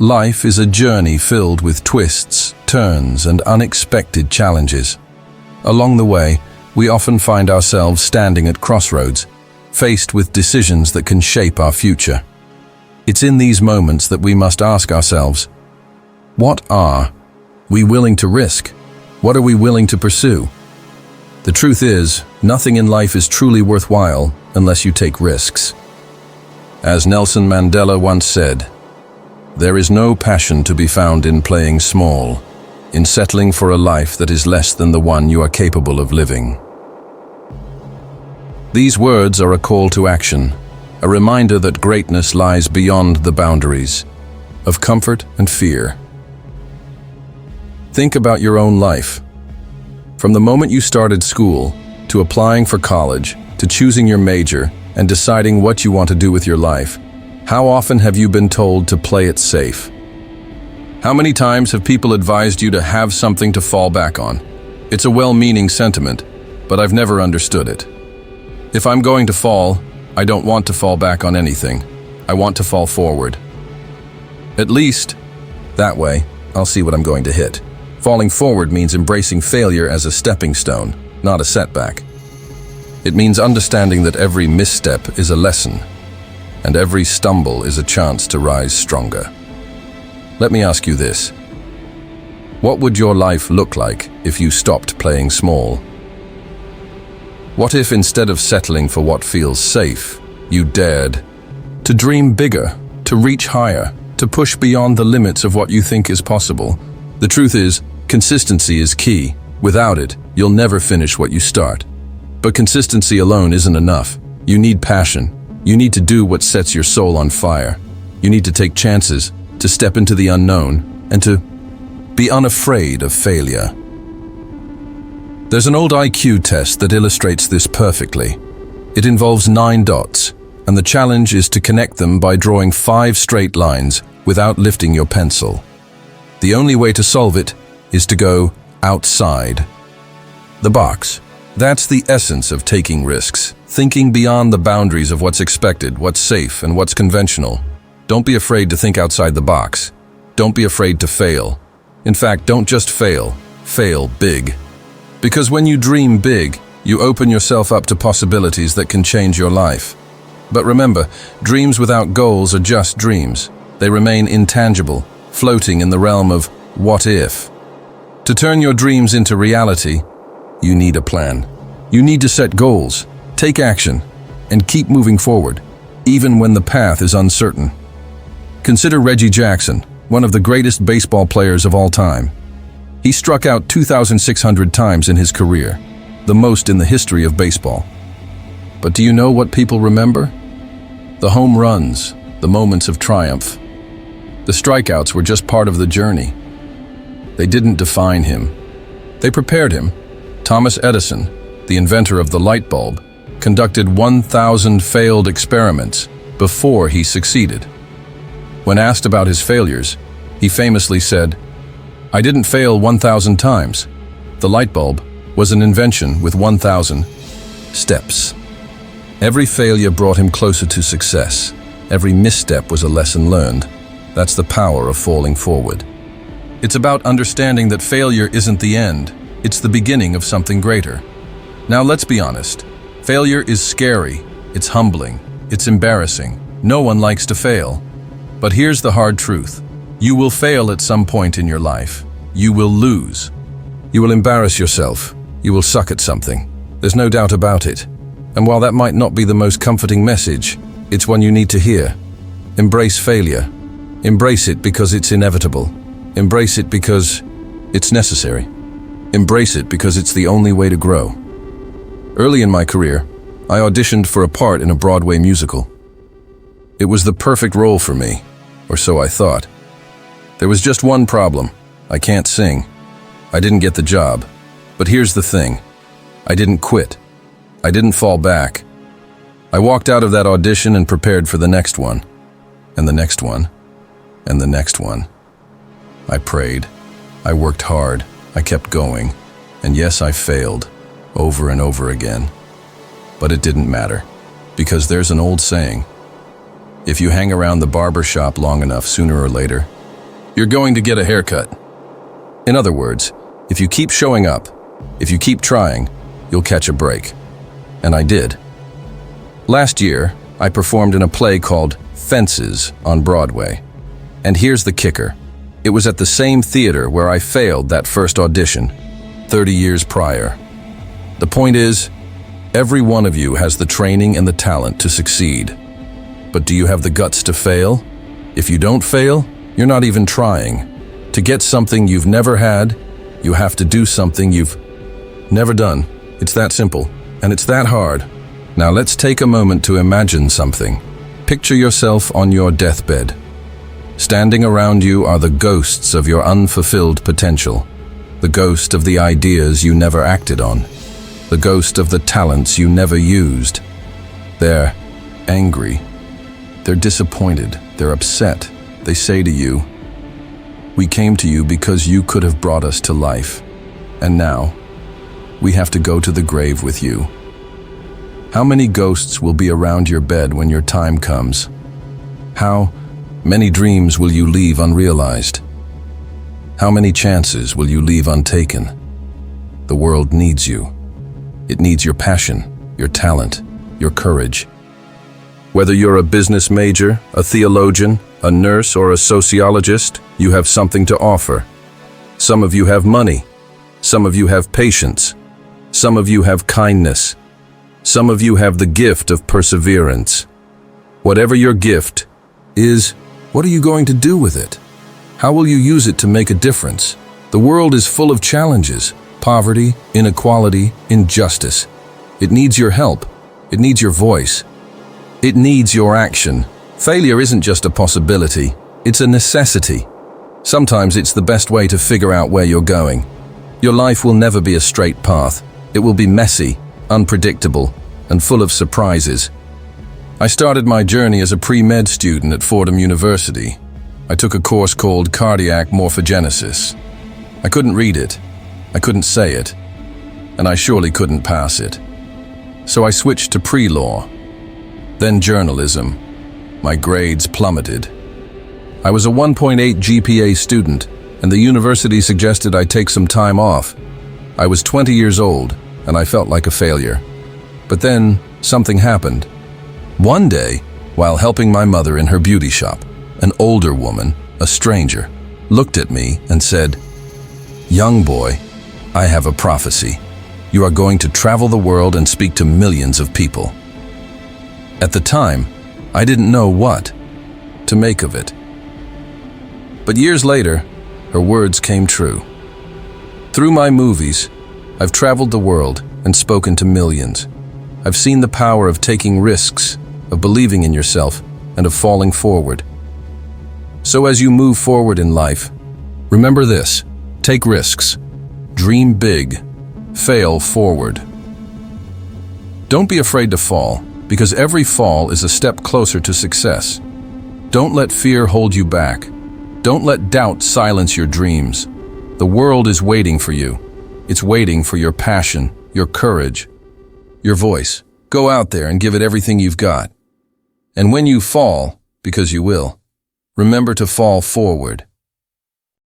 Life is a journey filled with twists, turns, and unexpected challenges. Along the way, we often find ourselves standing at crossroads, faced with decisions that can shape our future. It's in these moments that we must ask ourselves, what are we willing to risk? What are we willing to pursue? The truth is, nothing in life is truly worthwhile unless you take risks. As Nelson Mandela once said, "There is no passion to be found in playing small, in settling for a life that is less than the one you are capable of living." These words are a call to action, a reminder that greatness lies beyond the boundaries of comfort and fear. Think about your own life. From the moment you started school, to applying for college, to choosing your major, and deciding what you want to do with your life, how often have you been told to play it safe? How many times have people advised you to have something to fall back on? It's a well-meaning sentiment, but I've never understood it. If I'm going to fall, I don't want to fall back on anything. I want to fall forward. At least, that way, I'll see what I'm going to hit. Falling forward means embracing failure as a stepping stone, not a setback. It means understanding that every misstep is a lesson, and every stumble is a chance to rise stronger. Let me ask you this. What would your life look like if you stopped playing small? What if instead of settling for what feels safe, you dared to dream bigger, to reach higher, to push beyond the limits of what you think is possible? The truth is, consistency is key. Without it, you'll never finish what you start. But consistency alone isn't enough. You need passion. You need to do what sets your soul on fire. You need to take chances, to step into the unknown, and to be unafraid of failure. There's an old IQ test that illustrates this perfectly. It involves 9 dots, and the challenge is to connect them by drawing 5 straight lines without lifting your pencil. The only way to solve it is to go outside the box. That's the essence of taking risks, thinking beyond the boundaries of what's expected, what's safe, and what's conventional. Don't be afraid to think outside the box. Don't be afraid to fail. In fact, don't just fail, fail big. Because when you dream big, you open yourself up to possibilities that can change your life. But remember, dreams without goals are just dreams. They remain intangible, floating in the realm of what if. To turn your dreams into reality, you need a plan. You need to set goals, take action, and keep moving forward, even when the path is uncertain. Consider Reggie Jackson, one of the greatest baseball players of all time. He struck out 2,600 times in his career, the most in the history of baseball. But do you know what people remember? The home runs, the moments of triumph. The strikeouts were just part of the journey. They didn't define him. They prepared him. Thomas Edison, the inventor of the light bulb, conducted 1,000 failed experiments before he succeeded. When asked about his failures, he famously said, "I didn't fail 1,000 times. The light bulb was an invention with 1,000 steps." Every failure brought him closer to success. Every misstep was a lesson learned. That's the power of falling forward. It's about understanding that failure isn't the end. It's the beginning of something greater. Now let's be honest. Failure is scary. It's humbling. It's embarrassing. No one likes to fail. But here's the hard truth. You will fail at some point in your life. You will lose. You will embarrass yourself. You will suck at something. There's no doubt about it. And while that might not be the most comforting message, it's one you need to hear. Embrace failure. Embrace it because it's inevitable. Embrace it because it's necessary. Embrace it because it's the only way to grow. Early in my career, I auditioned for a part in a Broadway musical. It was the perfect role for me, or so I thought. There was just one problem. I can't sing. I didn't get the job. But here's the thing. I didn't quit. I didn't fall back. I walked out of that audition and prepared for the next one, and the next one, and the next one. I prayed. I worked hard. I kept going. And yes, I failed, over and over again. But it didn't matter, because there's an old saying. If you hang around the barber shop long enough, sooner or later, you're going to get a haircut. In other words, if you keep showing up, if you keep trying, you'll catch a break. And I did. Last year, I performed in a play called Fences on Broadway. And here's the kicker. It was at the same theater where I failed that first audition, 30 years prior. The point is, every one of you has the training and the talent to succeed. But do you have the guts to fail? If you don't fail, you're not even trying. To get something you've never had, you have to do something you've never done. It's that simple, and it's that hard. Now let's take a moment to imagine something. Picture yourself on your deathbed. Standing around you are the ghosts of your unfulfilled potential, the ghost of the ideas you never acted on, the ghost of the talents you never used. They're angry. They're disappointed. They're upset. They say to you, "We came to you because you could have brought us to life. And now, we have to go to the grave with you." How many ghosts will be around your bed when your time comes? How many dreams will you leave unrealized? How many chances will you leave untaken? The world needs you. It needs your passion, your talent, your courage. Whether you're a business major, a theologian, a nurse, or a sociologist, you have something to offer. Some of you have money. Some of you have patience. Some of you have kindness. Some of you have the gift of perseverance. Whatever your gift is, what are you going to do with it? How will you use it to make a difference? The world is full of challenges: poverty, inequality, injustice. It needs your help. It needs your voice. It needs your action. Failure isn't just a possibility, it's a necessity. Sometimes it's the best way to figure out where you're going. Your life will never be a straight path. It will be messy, unpredictable, and full of surprises. I started my journey as a pre-med student at Fordham University. I took a course called Cardiac Morphogenesis. I couldn't read it, I couldn't say it, and I surely couldn't pass it. So I switched to pre-law, then journalism. My grades plummeted. I was a 1.8 GPA student, and the university suggested I take some time off. I was 20 years old, and I felt like a failure. But then, something happened. One day, while helping my mother in her beauty shop, an older woman, a stranger, looked at me and said, "Young boy, I have a prophecy. You are going to travel the world and speak to millions of people." At the time, I didn't know what to make of it. But years later, her words came true. Through my movies, I've traveled the world and spoken to millions. I've seen the power of taking risks, of believing in yourself, and of falling forward. So as you move forward in life, remember this: take risks, dream big, fail forward. Don't be afraid to fall, because every fall is a step closer to success. Don't let fear hold you back. Don't let doubt silence your dreams. The world is waiting for you. It's waiting for your passion, your courage, your voice. Go out there and give it everything you've got. And when you fall, because you will, remember to fall forward.